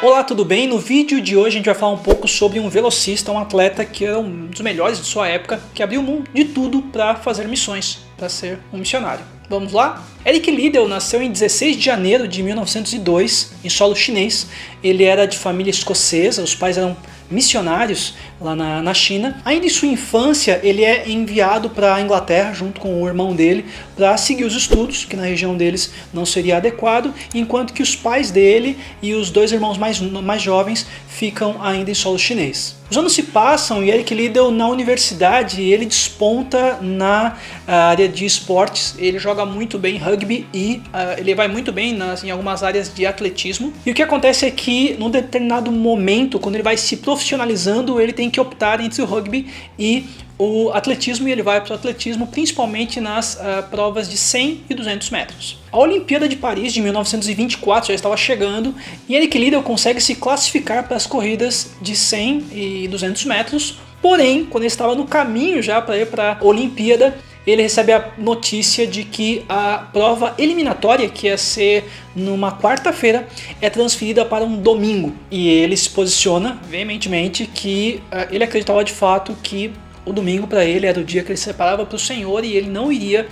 Olá, tudo bem? No vídeo de hoje a gente vai falar um pouco sobre um velocista, um atleta que era um dos melhores de sua época, que abriu mão de tudo para fazer missões, para ser um missionário. Vamos lá? Eric Liddell nasceu em 16 de janeiro de 1902 em solo chinês. Ele era de família escocesa, os pais eram missionários lá na China. Ainda em sua infância ele é enviado para a Inglaterra junto com o irmão dele para seguir os estudos, que na região deles não seria adequado, enquanto que os pais dele e os dois irmãos mais jovens ficam ainda em solo chinês. Os anos se passam e Eric Liddell na universidade ele desponta na área de esportes. Ele joga muito bem rugby e ele vai muito bem em algumas áreas de atletismo. E o que acontece é que num determinado momento, quando ele vai se profissionalizando, ele tem que optar entre o rugby e o atletismo, e ele vai para o atletismo principalmente nas provas de 100 e 200 metros. A Olimpíada de Paris de 1924 já estava chegando e Eric Liddell consegue se classificar para as corridas de 100 e 200 metros, porém, quando ele estava no caminho já para ir para a Olimpíada, ele recebe a notícia de que a prova eliminatória, que ia ser numa quarta-feira, é transferida para um domingo. E ele se posiciona veementemente que ele acreditava de fato que o domingo para ele era o dia que ele se separava para o Senhor e ele não iria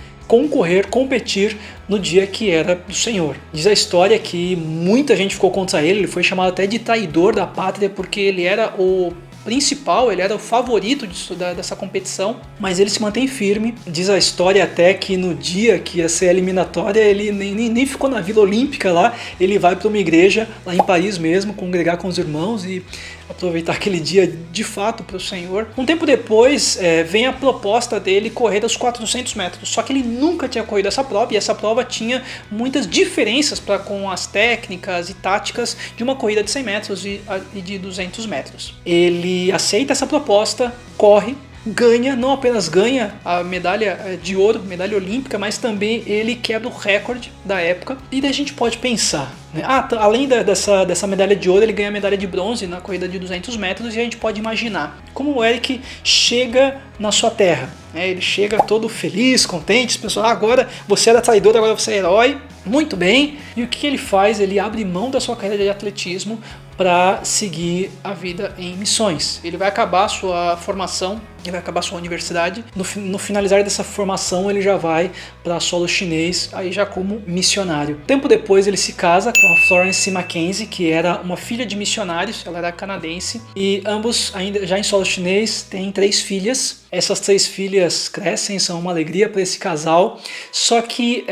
competir no dia que era do Senhor. Diz a história que muita gente ficou contra ele, ele foi chamado até de traidor da pátria porque ele era o principal, ele era o favorito dessa competição, mas ele se mantém firme. Diz a história até que no dia que ia ser a eliminatória, ele nem ficou na Vila Olímpica lá, ele vai para uma igreja lá em Paris mesmo, congregar com os irmãos e aproveitar aquele dia de fato para o Senhor. Um tempo depois vem a proposta dele correr os 400 metros, só que ele nunca tinha corrido essa prova e essa prova tinha muitas diferenças com as técnicas e táticas de uma corrida de 100 metros e de 200 metros. Ele aceita essa proposta, corre, ganha, não apenas ganha a medalha de ouro, medalha olímpica, mas também ele quebra o recorde da época. E daí a gente pode pensar, né? Além dessa medalha de ouro, ele ganha a medalha de bronze na corrida de 200 metros e a gente pode imaginar como o Eric chega na sua terra, né? Ele chega todo feliz, contente, as pessoas, agora você era traidor, agora você é herói, muito bem. E o que ele faz? Ele abre mão da sua carreira de atletismo para seguir a vida em missões. Ele vai acabar a sua formação, ele vai acabar a sua universidade. No finalizar dessa formação, ele já vai para solo chinês, aí já como missionário. Tempo depois, ele se casa com a Florence Mackenzie, que era uma filha de missionários, ela era canadense, e ambos, ainda já em solo chinês, têm 3 filhas. Essas 3 filhas crescem, são uma alegria para esse casal, só que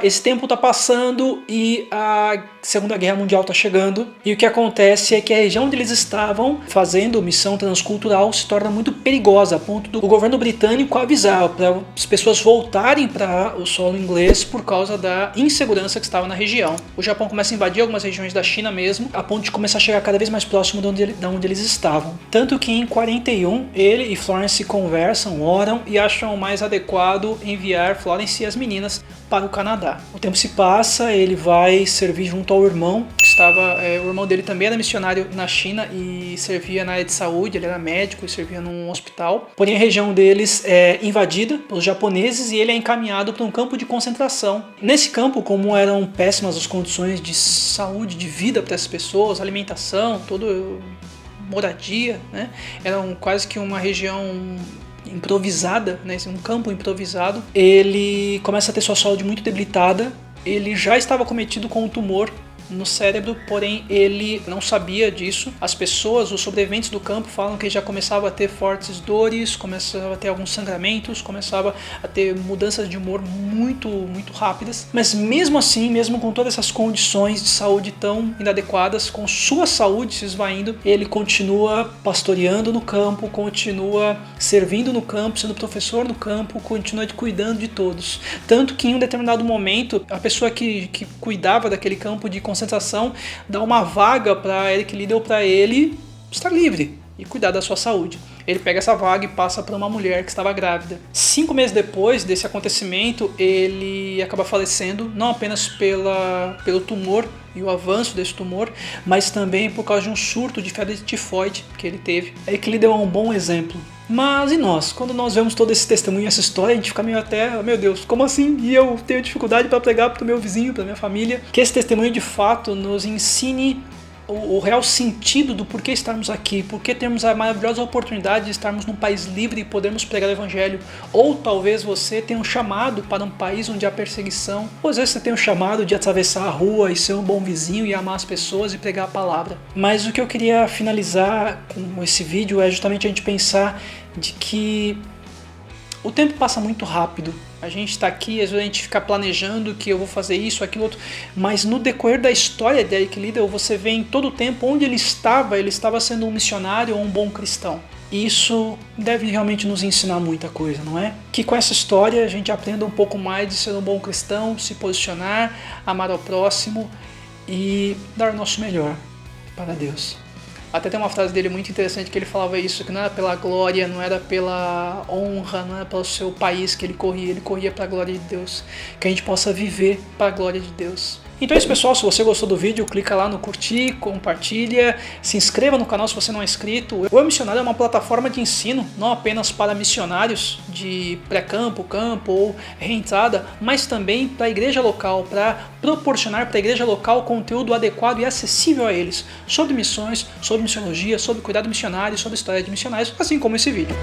esse tempo está passando e a Segunda Guerra Mundial está chegando, e o que acontece é que a região onde eles estavam fazendo missão transcultural se torna muito perigosa, a ponto do governo britânico avisar para as pessoas voltarem para o solo inglês por causa da insegurança que estava na região. O Japão começa a invadir algumas regiões da China mesmo, a ponto de começar a chegar cada vez mais próximo de onde eles estavam. Tanto que em 41, ele e Florence conversam, oram e acham mais adequado enviar Florence e as meninas para o Canadá. O tempo se passa, ele vai servir junto ao irmão, o irmão dele também era missionário na China e servia na área de saúde, ele era médico e servia num hospital. Porém a região deles é invadida pelos japoneses e ele é encaminhado para um campo de concentração. Nesse campo, como eram péssimas as condições de saúde, de vida para essas pessoas, alimentação, moradia, né? Era quase que uma região improvisada, né? Um campo improvisado. Ele começa a ter sua saúde muito debilitada. Ele já estava cometido com um tumor no cérebro, porém ele não sabia disso. As pessoas, os sobreviventes do campo falam que ele já começava a ter fortes dores, começava a ter alguns sangramentos, começava a ter mudanças de humor muito, muito rápidas. Mas mesmo assim, mesmo com todas essas condições de saúde tão inadequadas, com sua saúde se esvaindo, ele continua pastoreando no campo, continua servindo no campo, sendo professor no campo, continua cuidando de todos. Tanto que em um determinado momento, a pessoa que cuidava daquele campo de concentração dá uma vaga para Eric Liddell para ele estar livre e cuidar da sua saúde. Ele pega essa vaga e passa para uma mulher que estava grávida. 5 meses depois desse acontecimento, ele acaba falecendo, não apenas pelo tumor e o avanço desse tumor, mas também por causa de um surto de febre tifoide que ele teve. Eric Liddell é um bom exemplo. Mas e nós? Quando nós vemos todo esse testemunho, essa história, a gente fica meio até, meu Deus, como assim? E eu tenho dificuldade para pregar para o meu vizinho, para minha família. Que esse testemunho de fato nos ensine o real sentido do porquê estarmos aqui, porquê temos a maravilhosa oportunidade de estarmos num país livre e podermos pregar o evangelho. Ou talvez você tenha um chamado para um país onde há perseguição, ou às vezes você tem um chamado de atravessar a rua e ser um bom vizinho e amar as pessoas e pregar a palavra. Mas o que eu queria finalizar com esse vídeo é justamente a gente pensar de que o tempo passa muito rápido. A gente está aqui, às vezes a gente fica planejando que eu vou fazer isso, aquilo, outro, mas no decorrer da história de Eric Liddell, você vê em todo o tempo onde ele estava sendo um missionário ou um bom cristão. E isso deve realmente nos ensinar muita coisa, não é? Que com essa história a gente aprenda um pouco mais de ser um bom cristão, se posicionar, amar ao próximo e dar o nosso melhor para Deus. Até tem uma frase dele muito interessante que ele falava isso, que não era pela glória, não era pela honra, não era pelo seu país que ele corria para a glória de Deus. Que a gente possa viver para a glória de Deus. Então é isso, pessoal, se você gostou do vídeo, clica lá no curtir, compartilha, se inscreva no canal se você não é inscrito. O Eu Missionário é uma plataforma de ensino, não apenas para missionários de pré-campo, campo ou reentrada, mas também para a igreja local, para proporcionar para a igreja local conteúdo adequado e acessível a eles, sobre missões, sobre missiologia, sobre cuidado missionário, sobre história de missionários, assim como esse vídeo.